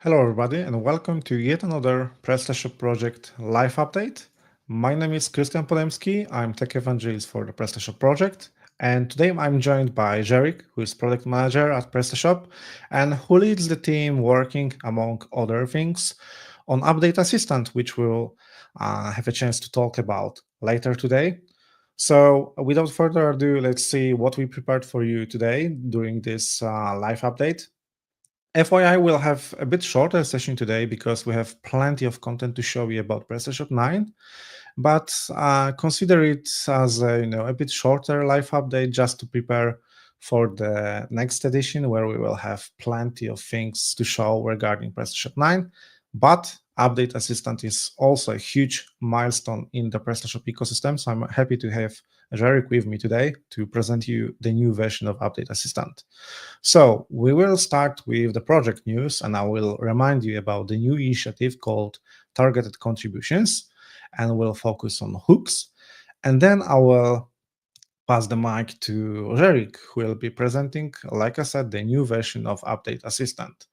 Hello everybody and welcome to yet another PrestaShop project live update. My name is Christian Podemski, I'm tech evangelist for the PrestaShop project, and today I'm joined by Jarek, who is product manager at PrestaShop and who leads the team working, among other things, on Update Assistant, which we'll have a chance to talk about later today. So without further ado, let's see what we prepared for you today during this live update. FYI, we'll have a bit shorter session today because we have plenty of content to show you about PrestaShop 9, but consider it as a bit shorter live update just to prepare for the next edition where we will have plenty of things to show regarding PrestaShop 9. But Update Assistant is also a huge milestone in the PrestaShop ecosystem, so I'm happy to have Jarek with me today to present you the new version of Update Assistant. So we will start with the project news, and I will remind you about the new initiative called Targeted Contributions, and we'll focus on hooks. And then I will pass the mic to Jarek, who will be presenting, like I said, the new version of Update Assistant.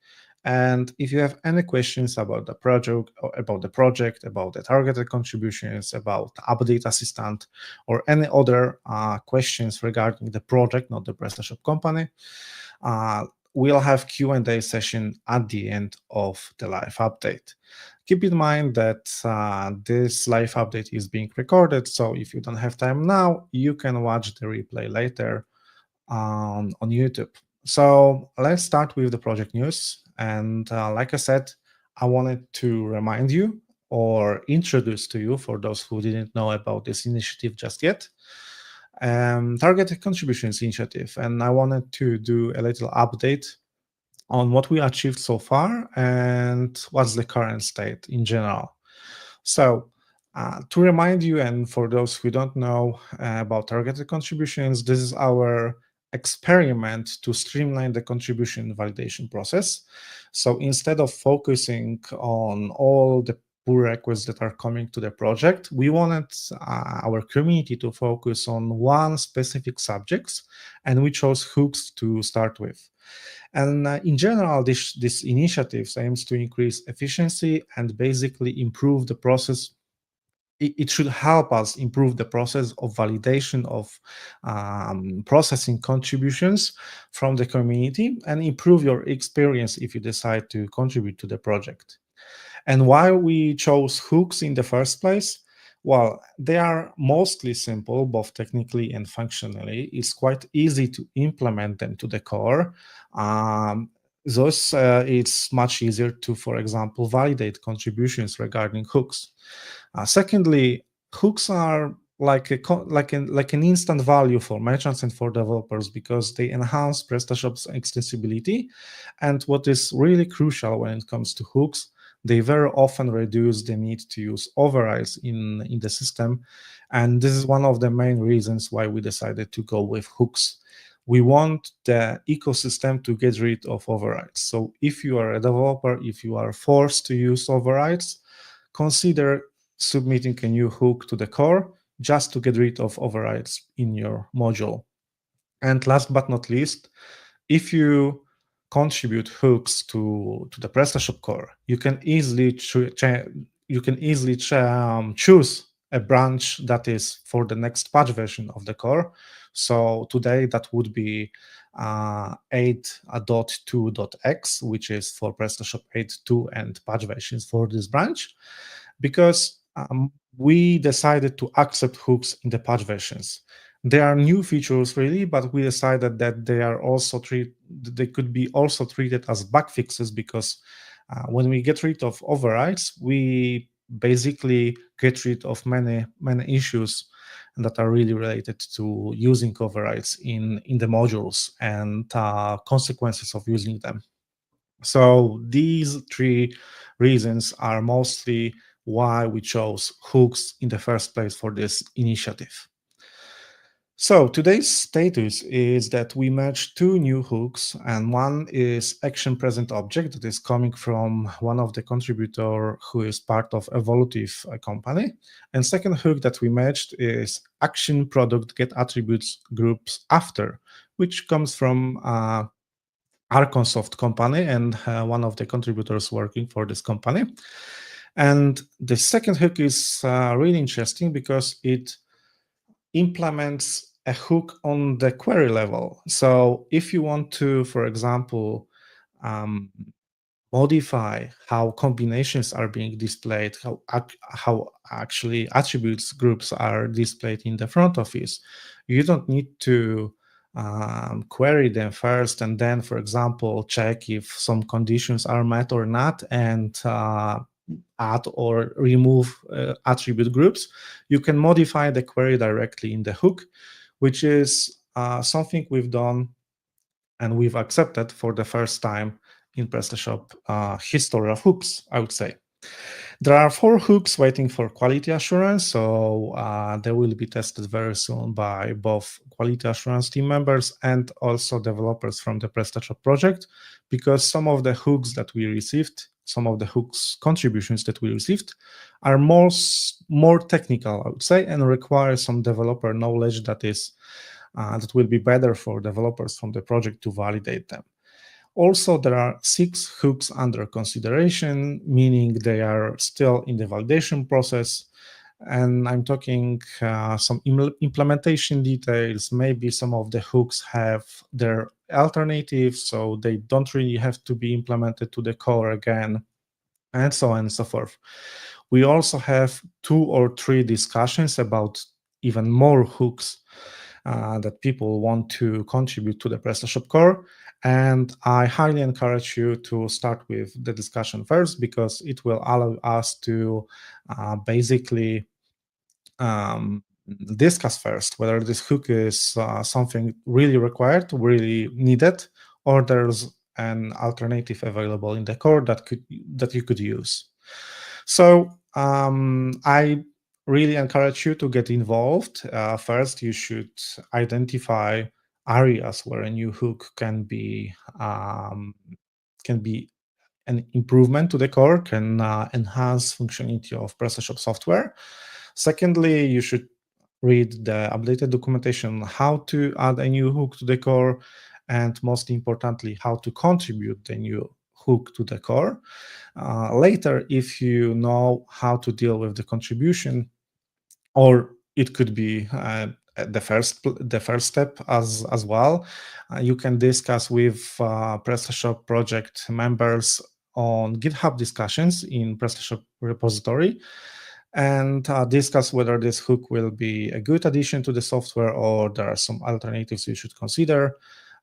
And if you have any questions about the project, about the targeted contributions, about Update Assistant, or any other questions regarding the project, not the PrestaShop company, we'll have Q&A session at the end of the live update. Keep in mind that this live update is being recorded, so if you don't have time now, you can watch the replay later on YouTube. So let's start with the project news. And like I said, I wanted to remind you or introduce to you, for those who didn't know about this initiative just yet, Targeted Contributions Initiative. And I wanted to do a little update on what we achieved so far and what's the current state in general. So to remind you, and for those who don't know about targeted contributions, this is our experiment to streamline the contribution validation process. So instead of focusing on all the pull requests that are coming to the project, we wanted our community to focus on one specific subjects, and we chose hooks to start with. And in general, this initiative aims to increase efficiency and basically improve the process. It should help us improve the process of validation of processing contributions from the community and improve your experience if you decide to contribute to the project. And why we chose hooks in the first place? Well, they are mostly simple, both technically and functionally. It's quite easy to implement them to the core. Thus, it's much easier to, for example, validate contributions regarding hooks. Secondly, hooks are like an instant value for merchants and for developers because they enhance PrestaShop's extensibility. And what is really crucial when it comes to hooks, they very often reduce the need to use overrides in the system. And this is one of the main reasons why we decided to go with hooks. We want the ecosystem to get rid of overrides. So if you are a developer, if you are forced to use overrides, consider submitting a new hook to the core just to get rid of overrides in your module. And last but not least, if you contribute hooks to the PrestaShop core, you can easily choose a branch that is for the next patch version of the core. So today that would be 8.2.x, which is for PrestaShop 8.2 and patch versions for this branch, because we decided to accept hooks in the patch versions. There are new features really, but we decided that they could be also treated as bug fixes because when we get rid of overrides, we basically get rid of many issues that are really related to using overrides in the modules and consequences of using them. So these three reasons are mostly why we chose hooks in the first place for this initiative. So today's status is that we merged two new hooks, and one is action present object that is coming from one of the contributor who is part of Evolutive company. And second hook that we merged is action product get attributes groups after, which comes from Arconsoft company and one of the contributors working for this company. And the second hook is really interesting because it implements a hook on the query level. So if you want to, for example, modify how combinations are being displayed, how actually attributes groups are displayed in the front office, you don't need to query them first and then, for example, check if some conditions are met or not and add or remove attribute groups. You can modify the query directly in the hook, which is something we've done and we've accepted for the first time in PrestaShop history of hooks, I would say. There are 4 hooks waiting for quality assurance, so they will be tested very soon by both quality assurance team members and also developers from the PrestaShop project, because some of the hooks that we received, some of the hooks contributions that we received are more technical, I would say, and require some developer knowledge that will be better for developers from the project to validate them. Also, there are 6 hooks under consideration, meaning they are still in the validation process. And I'm talking some implementation details. Maybe some of the hooks have their alternatives, so they don't really have to be implemented to the core again, and so on and so forth. We also have 2 or 3 discussions about even more hooks that people want to contribute to the PrestaShop core. And I highly encourage you to start with the discussion first, because it will allow us to basically discuss first whether this hook is something really required, really needed, or there's an alternative available in the core that you could use. So I really encourage you to get involved. First, you should identify areas where a new hook can be an improvement to the core, can enhance functionality of PrestaShop software. Secondly, you should read the updated documentation, how to add a new hook to the core, and most importantly, how to contribute the new hook to the core. Later, if you know how to deal with the contribution, or it could be the first step as well, you can discuss with PrestaShop project members on GitHub discussions in PrestaShop repository, and discuss whether this hook will be a good addition to the software or there are some alternatives you should consider.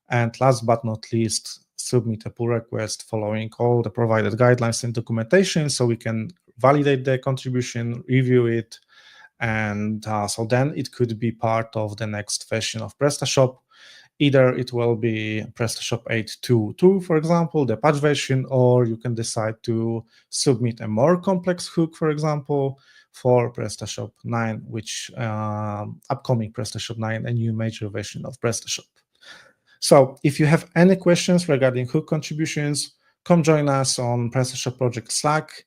And last but not least, submit a pull request following all the provided guidelines and documentation so we can validate the contribution, review it, and so then it could be part of the next version of PrestaShop. Either it will be PrestaShop 8.2.2, for example, the patch version, or you can decide to submit a more complex hook, for example, for PrestaShop 9, which upcoming PrestaShop 9, a new major version of PrestaShop. So if you have any questions regarding hook contributions, come join us on PrestaShop Project Slack.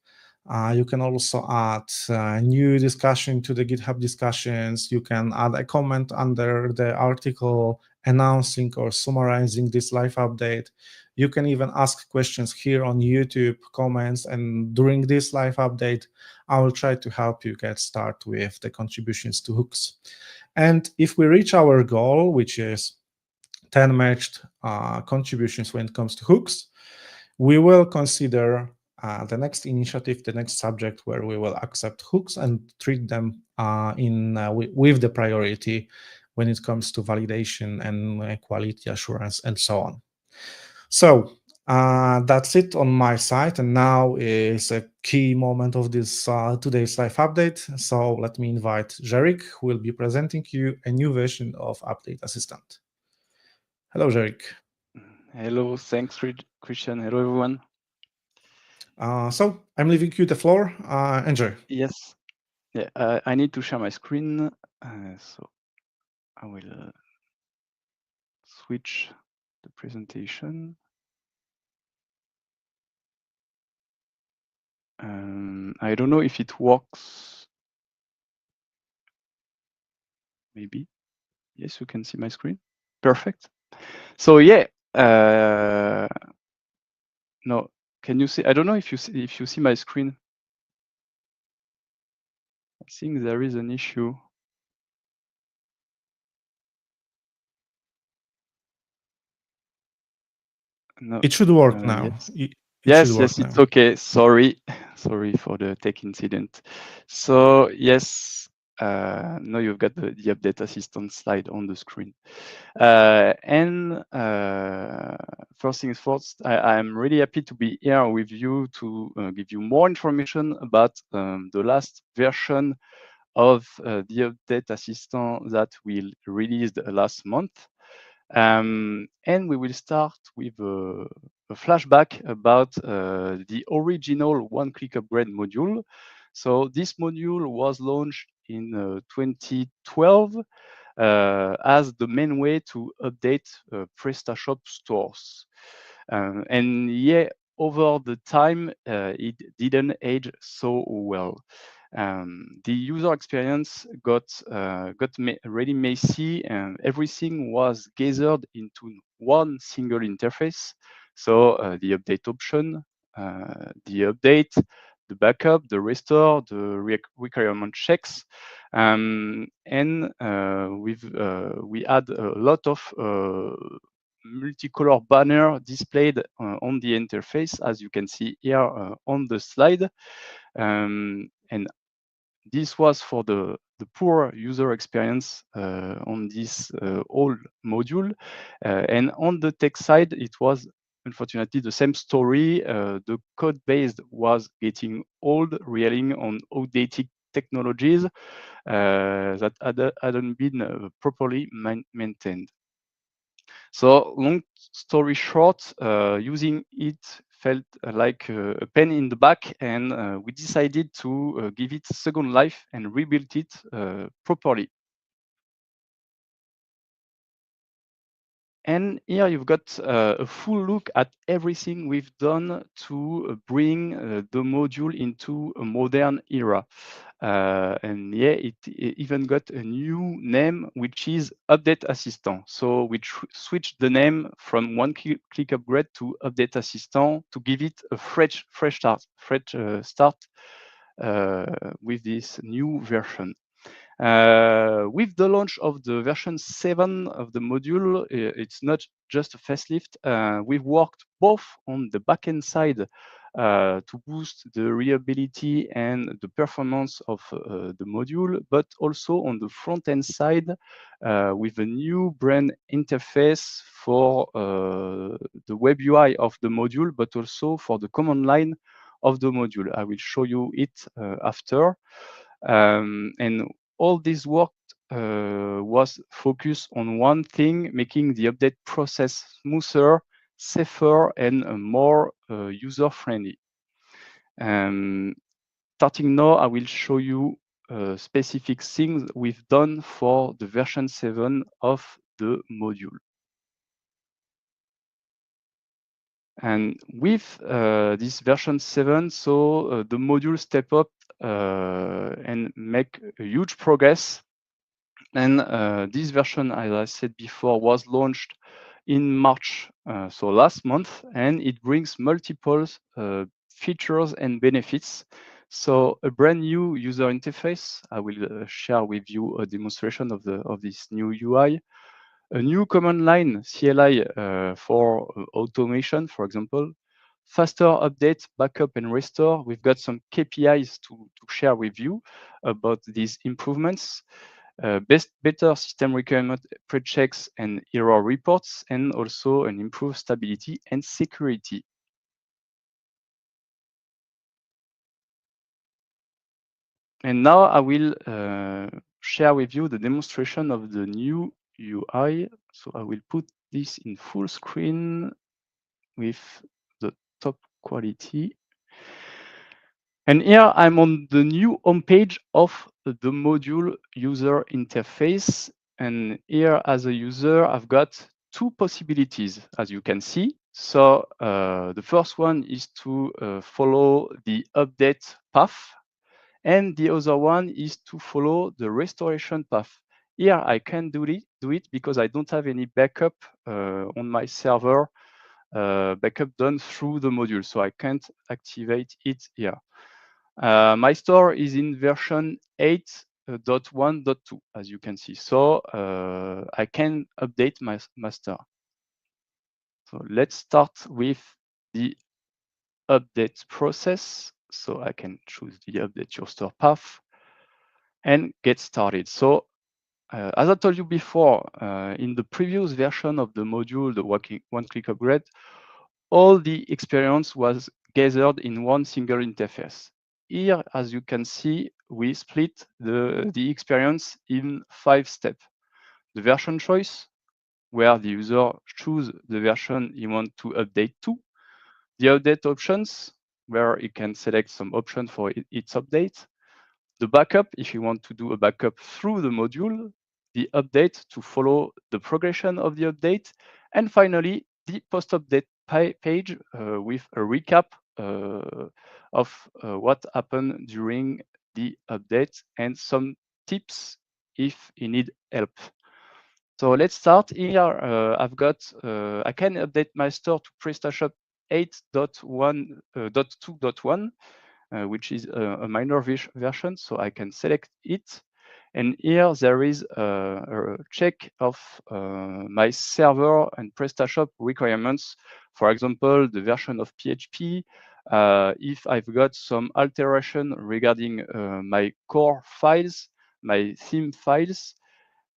You can also add new discussion to the GitHub discussions. You can add a comment under the article announcing or summarizing this live update. You can even ask questions here on YouTube comments, and during this live update, I will try to help you get started with the contributions to hooks. And if we reach our goal, which is 10 matched contributions when it comes to hooks, we will consider the next initiative, the next subject where we will accept hooks and treat them with the priority when it comes to validation and quality assurance and so on. So that's it on my side, and now is a key moment of this today's live update. So let me invite Jarek, who will be presenting you a new version of Update Assistant. Hello, Jarek. Hello, thanks, Christian. Hello, everyone. So I'm leaving you the floor. Enjoy. Yes. Yeah, I need to share my screen, so I will switch the presentation. I don't know if it works. Maybe. Yes, you can see my screen. Perfect. So yeah, No, can you see? I don't know if you see my screen. I think there is an issue. No. It should work now. Yes. It should Yes, work it's now. okay. Sorry for the tech incident. So yes, now you've got the update assistant slide on the screen. And first things first, I'm really happy to be here with you to give you more information about the last version of the update assistant that we released last month. And we will start with a flashback about the original one-click upgrade module. So this module was launched in 2012 as the main way to update PrestaShop stores. And yeah, over the time, it didn't age so well. The user experience got really messy, and everything was gathered into one single interface. So the update option, the update, the backup, the restore, the requirement checks, and we had a lot of multicolor banner displayed on the interface, as you can see here on the slide. And this was for the poor user experience on this old module. And on the tech side, it was unfortunately the same story. The code base was getting old, relying on outdated technologies that hadn't been properly maintained. So long story short, using it felt like a pain in the back, and we decided to give it a second life and rebuild it properly. And here you've got a full look at everything we've done to bring the module into a modern era. And yeah, it even got a new name, which is Update Assistant. So we switched the name from one-click upgrade to Update Assistant to give it a fresh start with this new version. With the launch of the version 7 of the module, it's not just a facelift. We've worked both on the backend side to boost the reliability and the performance of the module, but also on the front-end side with a new brand interface for the web UI of the module, but also for the command line of the module. I will show you it after. And all this work was focused on one thing, making the update process smoother, safer, and more user-friendly. Starting now, I will show you specific things we've done for the version 7 of the module. And with this version 7, so the module step up and make a huge progress. And this version, as I said before, was launched in March, so last month, and it brings multiple features and benefits. So a brand new user interface. I will share with you a demonstration of this new UI. A new command line CLI for automation, for example. Faster update, backup, and restore. We've got some KPIs to share with you about these improvements. Better system requirement pre-checks and error reports, and also an improved stability and security. And now I will share with you the demonstration of the new UI. So I will put this in full screen with the top quality. And here I'm on the new homepage of the module user interface. And here as a user, I've got two possibilities, as you can see. So the first one is to follow the update path. And the other one is to follow the restoration path. Here I can do it because I don't have any backup on my server, backup done through the module, so I can't activate it here. My store is in version 8.1.2, as you can see, so I can update my master. So let's start with the update process. So I can choose the update your store path and get started. So as I told you before, in the previous version of the module, the one-click upgrade, all the experience was gathered in one single interface. Here, as you can see, we split the experience in 5 steps. The version choice, where the user choose the version he wants to update to. The update options, where you can select some options for its update. The backup, if you want to do a backup through the module. The update to follow the progression of the update. And finally, the post-update page with a recap of what happened during the update and some tips if you need help. So let's start here. I can update my store to PrestaShop 8.1.2.1, which is a minor version, so I can select it. And here there is a check of my server and PrestaShop requirements. For example, the version of PHP, if I've got some alteration regarding my core files, my theme files,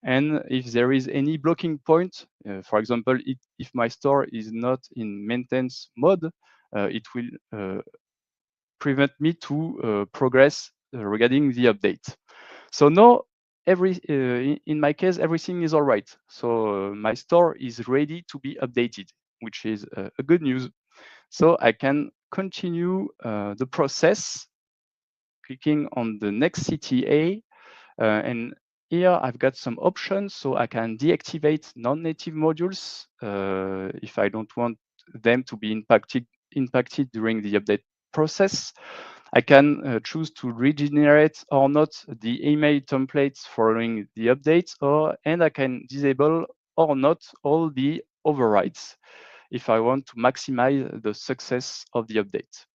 and if there is any blocking point, for example, if my store is not in maintenance mode, it will prevent me to progress regarding the update. So now, in my case, everything is all right. So my store is ready to be updated, which is a good news. So I can continue the process, clicking on the next CTA, and here I've got some options, so I can deactivate non-native modules if I don't want them to be impacted during the update process. I can choose to regenerate or not the email templates following the updates, and I can disable or not all the overrides if I want to maximize the success of the update.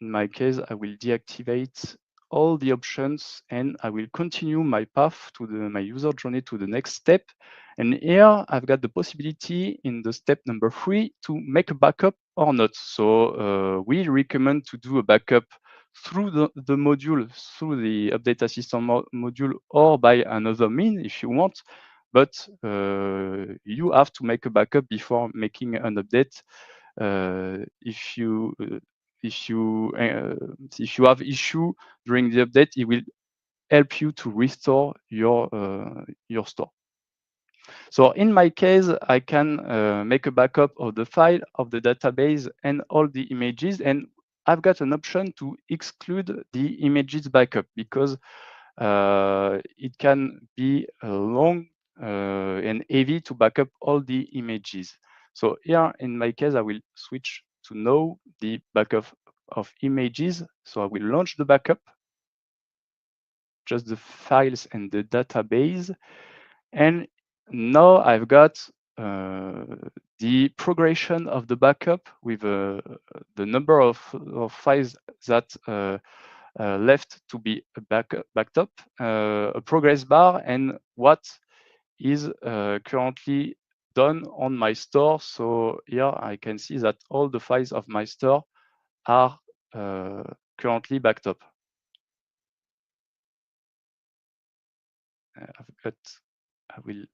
In my case, I will deactivate all the options and I will continue my path to my user journey to the next step. And here I've got the possibility in the step number 3 to make a backup or not. So we recommend to do a backup through the module, through the update assistant module, or by another means if you want. But you have to make a backup before making an update. If you have issue during the update, it will help you to restore your store. So in my case, I can make a backup of the file, of the database, and all the images. And I've got an option to exclude the images backup because it can be long and heavy to back up all the images. So here, in my case, I will switch to no the backup of images. So I will launch the backup, just the files and the database. And now I've got the progression of the backup with the number of files that left to be backed up, a progress bar, and what is currently done on my store. So here I can see that all the files of my store are currently backed up. I will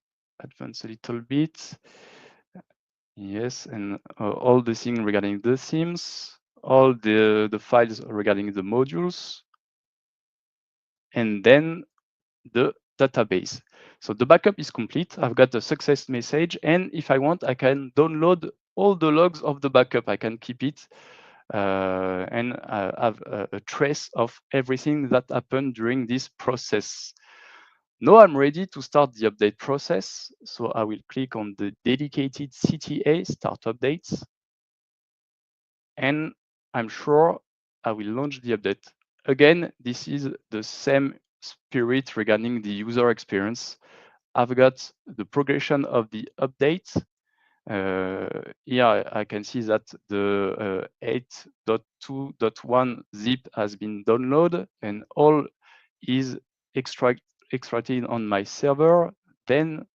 advance a little bit. Yes, and all the things regarding the themes, all the files regarding the modules, and then the database. So the backup is complete. I've got a success message, and if I want, I can download all the logs of the backup. I can keep it and have a trace of everything that happened during this process. Now I'm ready to start the update process. So I will click on the dedicated CTA, Start Updates, and I'm sure I will launch the update. Again, this is the same spirit regarding the user experience. I've got the progression of the update. Here I can see that the 8.2.1 zip has been downloaded and all is extracted on my server. Then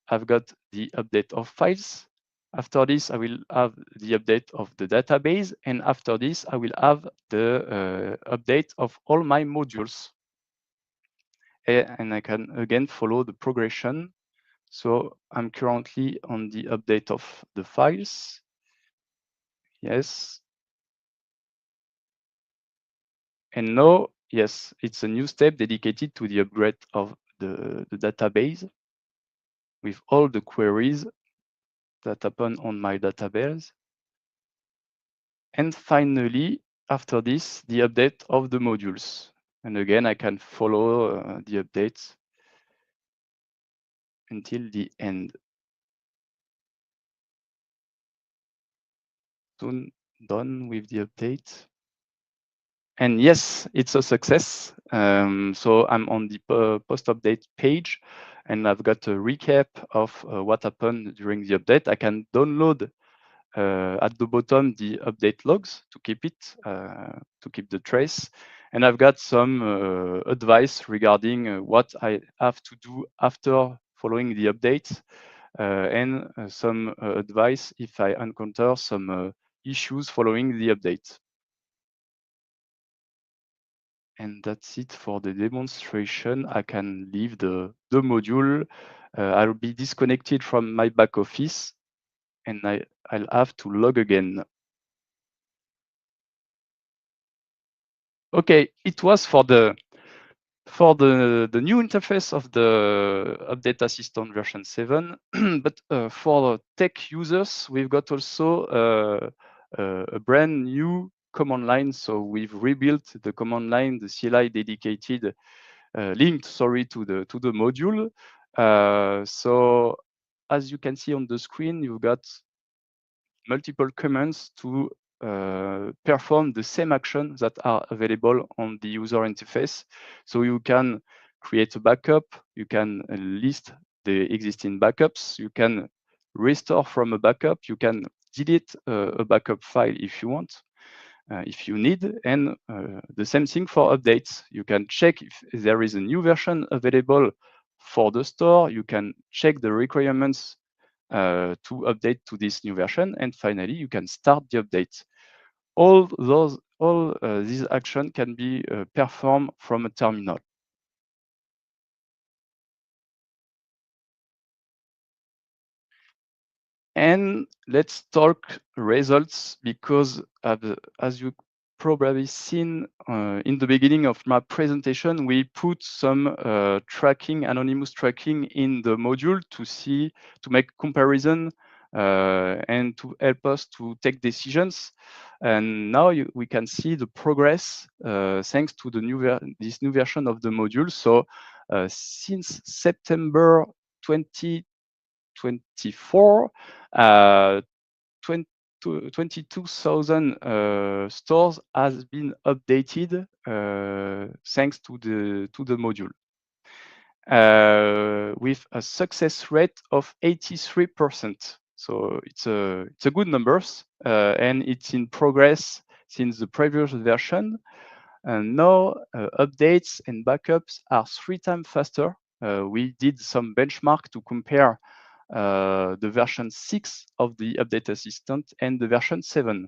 I've got the update of files. After this, I will have the update of the database. And after this, I will have the update of all my modules. And I can again follow the progression. So I'm currently on the update of the files. Yes. And now, yes, it's a new step dedicated to the upgrade of the database with all the queries that happen on my database. And finally, after this, the update of the modules. And again, I can follow the updates until the end. Soon done with the update. And yes, it's a success. So I'm on the post-update page, and I've got a recap of what happened during the update. I can download at the bottom the update logs to keep it, to keep the trace. And I've got some advice regarding what I have to do after following the update, and some advice if I encounter some issues following the update. And that's it for the demonstration. I can leave the module. I'll be disconnected from my back office, and I'll have to log again. Okay, it was for the new interface of the Update Assistant version 7, but for tech users, we've got also a brand new command line. So we've rebuilt the command line, the CLI dedicated, linked, sorry, to the module. So as you can see on the screen, you've got multiple commands to perform the same action that are available on the user interface. So you can create a backup, you can list the existing backups, you can restore from a backup, you can delete a backup file if you want, if you need, and the same thing for updates. You can check if there is a new version available for the store, you can check the requirements to update to this new version, and finally you can start the update. All these actions can be performed from a terminal. And let's talk results, because as you probably seen in the beginning of my presentation, we put some tracking, anonymous tracking in the module to make comparison and to help us to take decisions. And now we can see the progress thanks to the this new version of the module. So since September 2024, 22,000 stores has been updated thanks to the module, with a success rate of 83%. So it's a good numbers, and it's in progress since the previous version. And now updates and backups are 3 times faster. We did some benchmark to compare the version 6 of the Update Assistant and the version 7.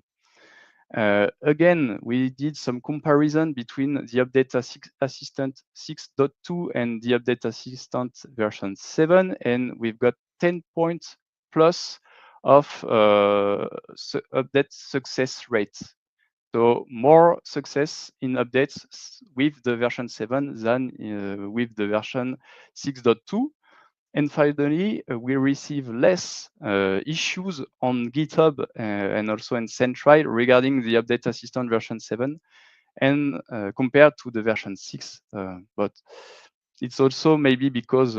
Again, we did some comparison between the Update Assistant 6.2 and the Update Assistant version 7, and we've got 10 points plus of update success rate. So more success in updates with the version 7 than with the version 6.2. And finally, we receive less issues on GitHub and also in Central regarding the Update Assistant version 7 and compared to the version 6. But it's also maybe because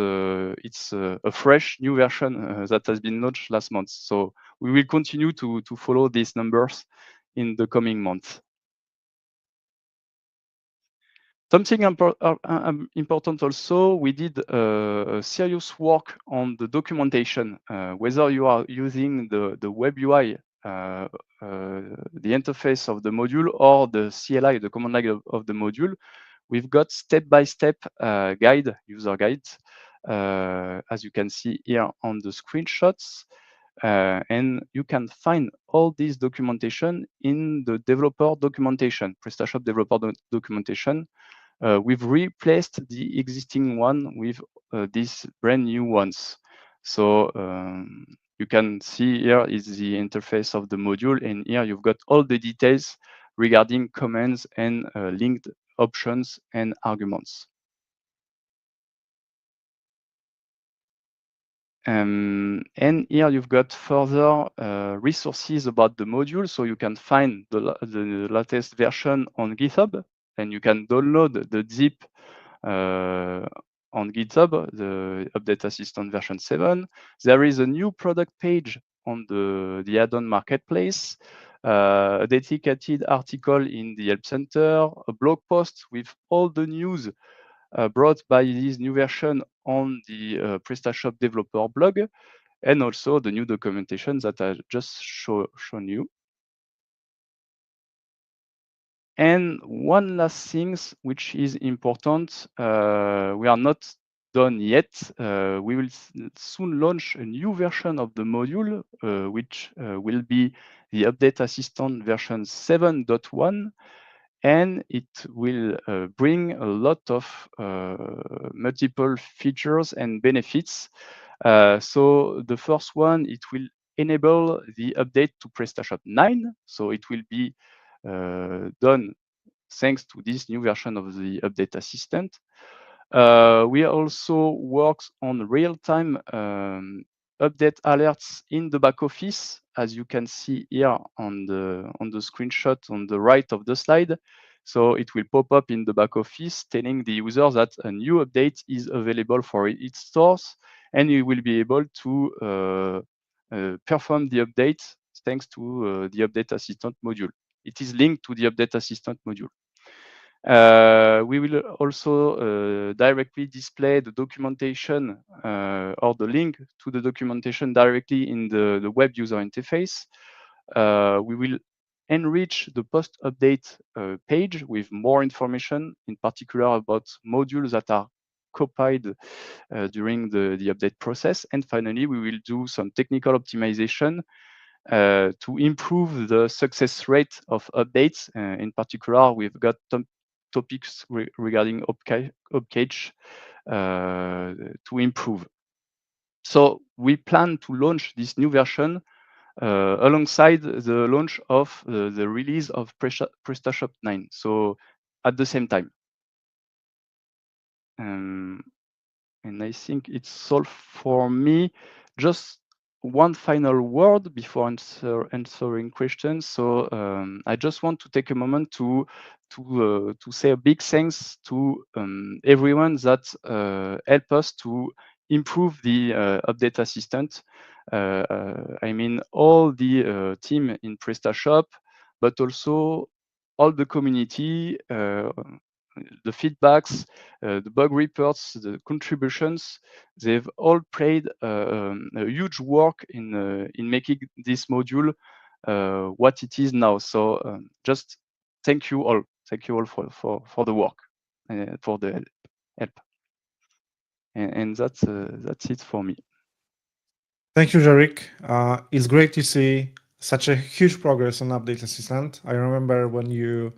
it's a fresh new version that has been launched last month. So we will continue to follow these numbers in the coming months. Something important also, we did serious work on the documentation, whether you are using the web UI, the interface of the module, or the CLI, the command line of the module. We've got step-by-step user guides, as you can see here on the screenshots. And you can find all this documentation in the developer documentation, PrestaShop developer documentation. We've replaced the existing one with these brand new ones. So you can see here is the interface of the module, and here you've got all the details regarding commands and linked options and arguments. And here you've got further resources about the module, so you can find the latest version on GitHub, and you can download the zip on GitHub, the Update Assistant version 7. There is a new product page on the add-on marketplace, a dedicated article in the Help Center, a blog post with all the news brought by this new version on the PrestaShop developer blog, and also the new documentation that I just shown you. And one last thing which is important, we are not done yet. We will soon launch a new version of the module, which will be the Update Assistant version 7.1. And it will bring a lot of multiple features and benefits. So the first one, it will enable the update to PrestaShop 9. So it will be done thanks to this new version of the Update Assistant. We also worked on real-time update alerts in the back office, as you can see here on the screenshot on the right of the slide. So it will pop up in the back office telling the user that a new update is available for its stores, and you will be able to perform the update thanks to the Update Assistant module. It is linked to the Update Assistant module. We will also directly display the documentation or the link to the documentation directly in the web user interface. We will enrich the post-update page with more information, in particular about modules that are copied during the update process. And finally, we will do some technical optimization to improve the success rate of updates. In particular, we've got topics regarding upcage to improve. So we plan to launch this new version alongside the launch of the release of PrestaShop 9. So at the same time. And I think it's all for me. Just one final word before answering questions. So I just want to take a moment to say a big thanks to everyone that helped us to improve the Update Assistant. I mean, all the team in PrestaShop, but also all the community, the feedbacks, the bug reports, the contributions, they've all played a huge work in making this module what it is now. So just thank you all. Thank you all for the work and for the help. And that's it for me. Thank you, Jarek. It's great to see such a huge progress on Update Assistant. I remember when you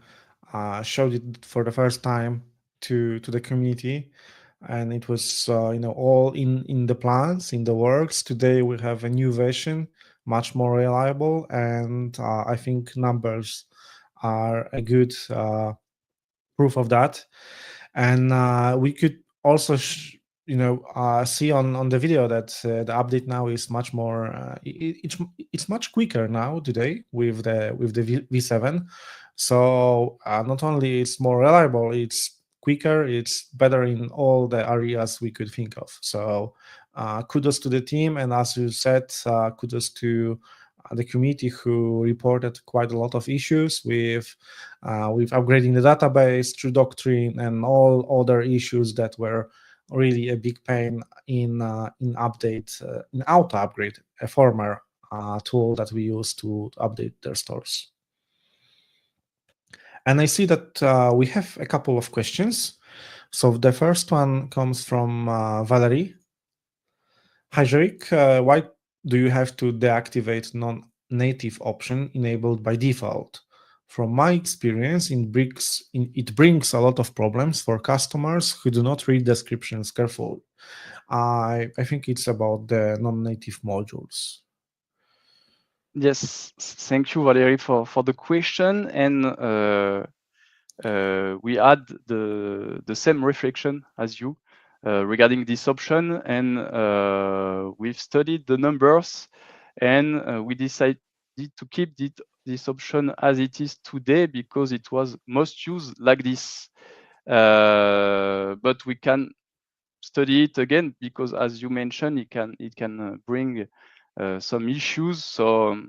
showed it for the first time to the community, and it was all in the plans, in the works. Today we have a new version, much more reliable, and I think numbers are a good proof of that. And we could also see on the video that the update now is much more it's much quicker now today with the V7. So not only it's more reliable, it's quicker, it's better in all the areas we could think of. So kudos to the team, and as you said, kudos to the community who reported quite a lot of issues with upgrading the database through Doctrine and all other issues that were really a big pain in auto upgrade, a former tool that we use to update their stores. And I see that we have a couple of questions. So the first one comes from Valerie. Hi, Jerick. Why do you have to deactivate non-native option enabled by default? From my experience, it brings a lot of problems for customers who do not read descriptions carefully. I think it's about the non-native modules. Yes, thank you, Valerie, for the question. And we had the same reflection as you regarding this option, and we've studied the numbers, and we decided to keep this option as it is today because it was most used like this. But we can study it again because, as you mentioned, it can bring some issues. So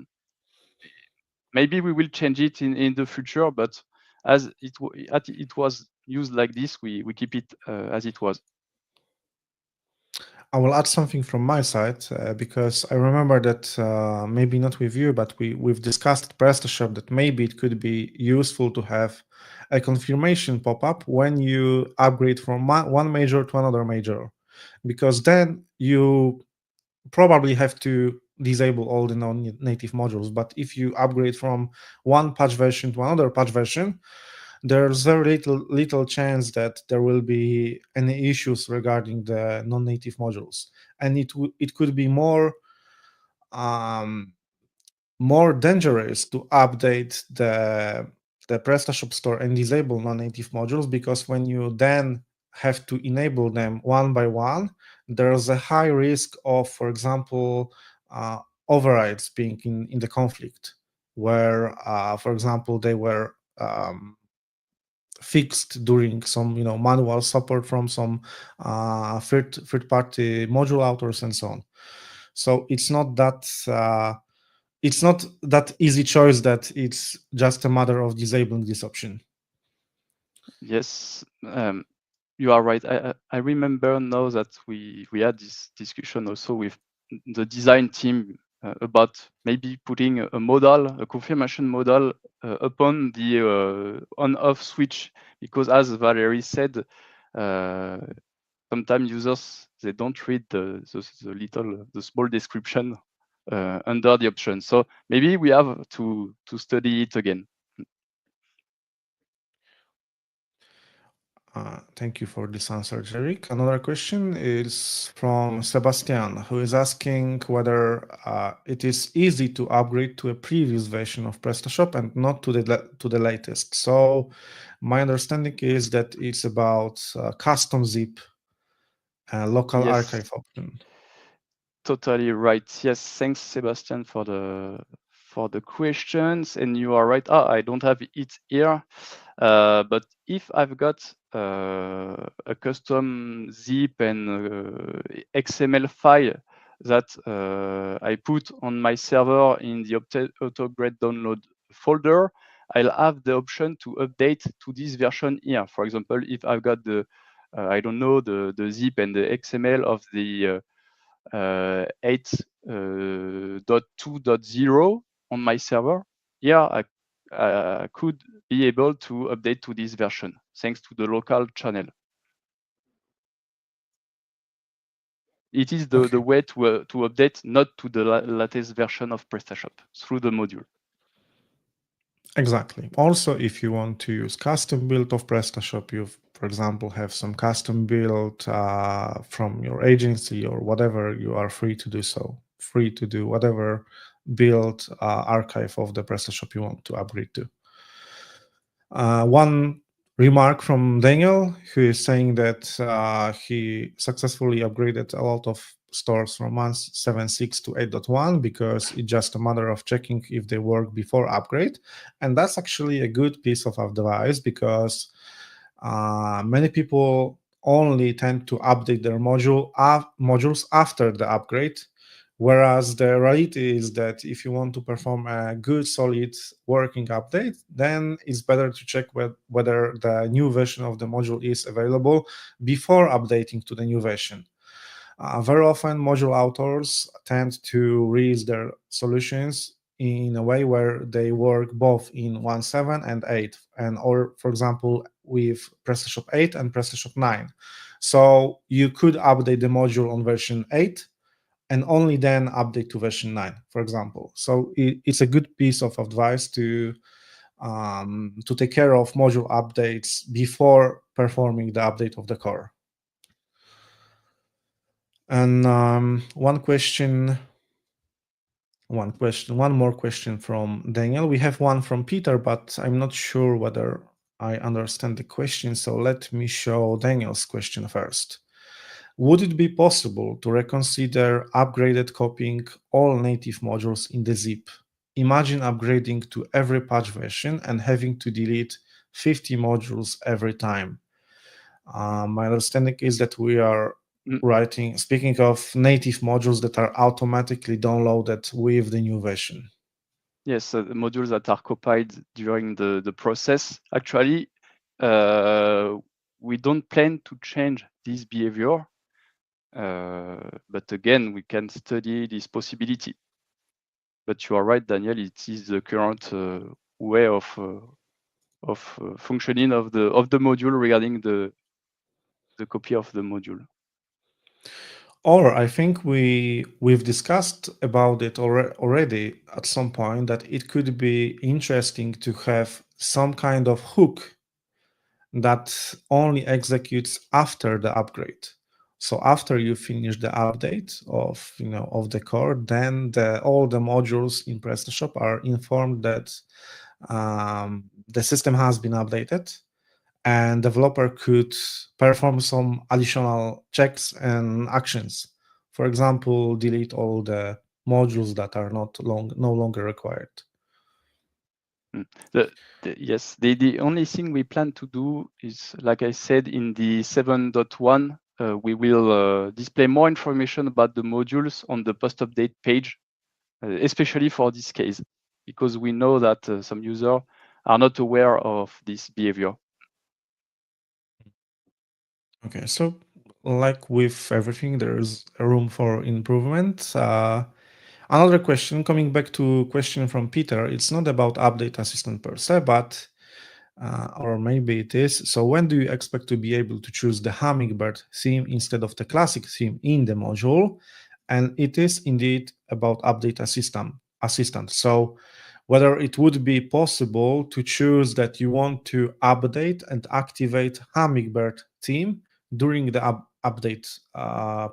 maybe we will change it in the future, but as it was used like this, we keep it as it was. I will add something from my side because I remember that maybe not with you, but we've discussed at PrestaShop that maybe it could be useful to have a confirmation pop-up when you upgrade from one major to another major, because then you probably have to disable all the non-native modules. But if you upgrade from one patch version to another patch version, there's very little chance that there will be any issues regarding the non-native modules, and it could be um, more dangerous to update the PrestaShop store and disable non-native modules, because when you then have to enable them one by one, there's a high risk of, for example, overrides being in the conflict, where, for example, they were fixed during some manual support from some third party module authors and so on. So it's not that easy choice that it's just a matter of disabling this option. Yes, you are right. I remember now that we had this discussion also with the design team about maybe putting a modal, a confirmation modal upon the on-off switch, because as Valerie said, sometimes users, they don't read the small description under the option. So maybe we have to study it again. Thank you for this answer, Jerick. Another question is from Sebastian, who is asking whether it is easy to upgrade to a previous version of PrestaShop and not to the latest. So my understanding is that it's about custom zip local Yes, archive option. totally right. Yes, thanks, Sebastian, for the questions. And you are right. I don't have it here, but if I've got a custom zip and XML file that I put on my server in the auto-upgrade download folder, I'll have the option to update to this version here. For example, if I've got the I don't know, the zip and the XML of the 8.2.0 on my server, here I could be able to update to this version thanks to the local channel. It is the Okay. way to update, not to the latest version of PrestaShop through the module. Exactly. Also, if you want to use custom build of PrestaShop, you, for example, have some custom build from your agency or whatever, you are free to do so. Free to do whatever build archive of the PrestaShop you want to upgrade to. One remark from Daniel, who is saying that he successfully upgraded a lot of stores from 1.7.6 to 8.1 because it's just a matter of checking if they work before upgrade. And that's actually a good piece of advice, because many people only tend to update their modules after the upgrade, Whereas the reality is that if you want to perform a good, solid working update, then it's better to check whether the new version of the module is available before updating to the new version. Very often, module authors tend to release their solutions in a way where they work both in 1.7 and 8, or for example, with PrestaShop 8 and PrestaShop 9. So you could update the module on version 8 and only then update to version 9, for example. So it's a good piece of advice to take care of module updates before performing the update of the core. And one more question from Daniel. We have one from Peter, but I'm not sure whether I understand the question. So let me show Daniel's question first. Would it be possible to reconsider upgraded copying all native modules in the zip? Imagine upgrading to every patch version and having to delete 50 modules every time. My understanding is that we are speaking of native modules that are automatically downloaded with the new version. Yes, the modules that are copied during the process. Actually, we don't plan to change this behavior, but again, we can study this possibility. But you are right, Daniel. It is the current way of functioning of the module regarding the copy of the module. Or I think we've discussed about it already at some point that it could be interesting to have some kind of hook that only executes after the upgrade. So after you finish the update of the core, then all the modules in PrestaShop are informed that the system has been updated, and developer could perform some additional checks and actions. For example, delete all the modules that are no longer required. Yes, the only thing we plan to do is, like I said, in the 7.1, we will display more information about the modules on the post-update page, especially for this case, because we know that some users are not aware of this behavior. Okay, so like with everything, there is a room for improvement. Another question, coming back to a question from Peter, it's not about update assistant per se, but or maybe it is. So when do you expect to be able to choose the Hummingbird theme instead of the classic theme in the module? And it is indeed about update assistant. So whether it would be possible to choose that you want to update and activate Hummingbird theme during the update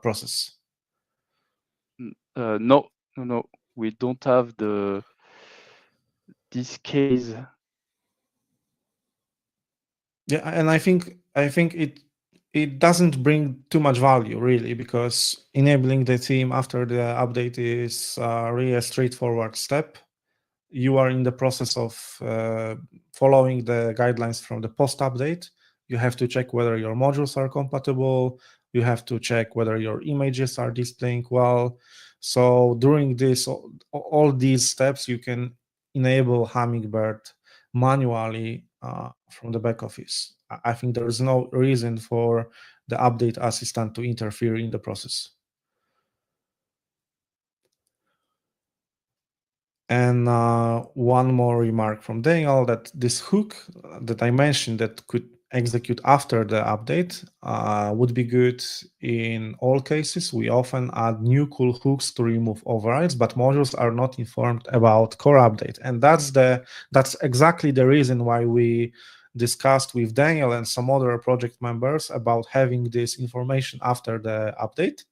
process. No, we don't have this case. Yeah, and I think it doesn't bring too much value really, because enabling the theme after the update is really a straightforward step. You are in the process of following the guidelines from the post update. You have to check whether your modules are compatible. You have to check whether your images are displaying well. So during this, all these steps, you can enable Hummingbird manually from the back office. I think there is no reason for the update assistant to interfere in the process. And one more remark from Daniel, that this hook that I mentioned that could execute after the update would be good in all cases. We often add new cool hooks to remove overrides, but modules are not informed about core update. And that's exactly the reason why we discussed with Daniel and some other project members about having this information after the update.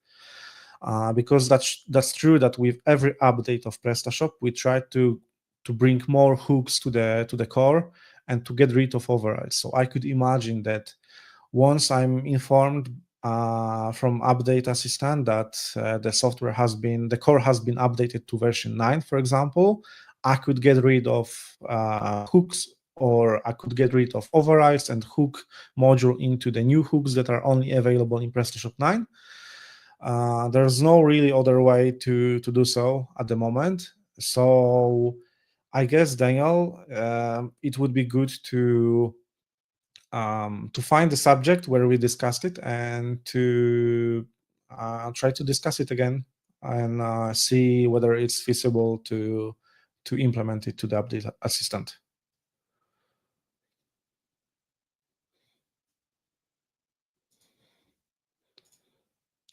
Because that's true that with every update of PrestaShop, we try to bring more hooks to the core and to get rid of overrides. So I could imagine that once I'm informed from Update Assistant that the core has been updated to version 9, for example, I could get rid of hooks, or I could get rid of overrides and hook module into the new hooks that are only available in PrestaShop 9. There's no really other way to do so at the moment. So I guess, Daniel, it would be good to find the subject where we discussed it and to try to discuss it again and see whether it's feasible to implement it to the update assistant.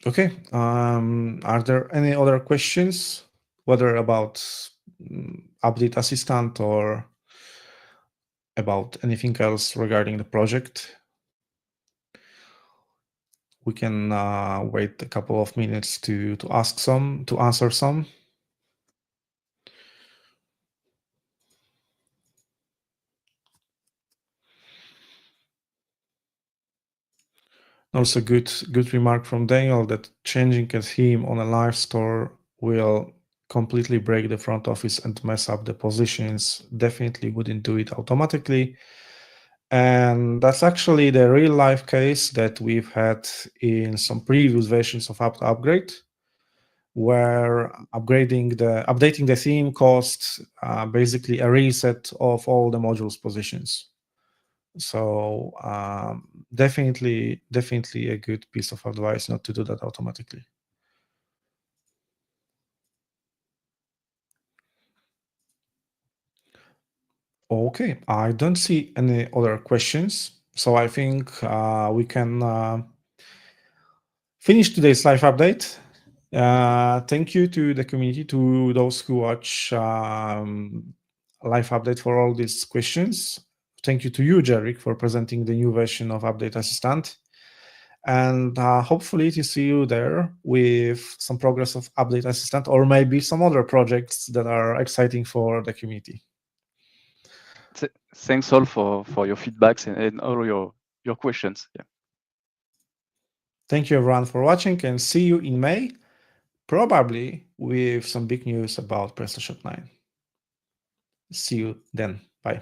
Okay. Are there any other questions, whether about update assistant or about anything else regarding the project? We can wait a couple of minutes to answer some. Also, good remark from Daniel that changing a theme on a live store will completely break the front office and mess up the positions. Definitely wouldn't do it automatically. And that's actually the real life case that we've had in some previous versions of Upgrade, where updating the theme costs basically a reset of all the modules positions. So definitely a good piece of advice not to do that automatically. Okay, I don't see any other questions, so I think we can finish today's live update. Thank you to the community, to those who watch live update for all these questions. Thank you to you, Jarek, for presenting the new version of Update Assistant. And hopefully to see you there with some progress of Update Assistant or maybe some other projects that are exciting for the community. Thanks all for your feedbacks and all your questions. Yeah. Thank you everyone for watching and see you in May, probably with some big news about PrestaShop 9. See you then. Bye.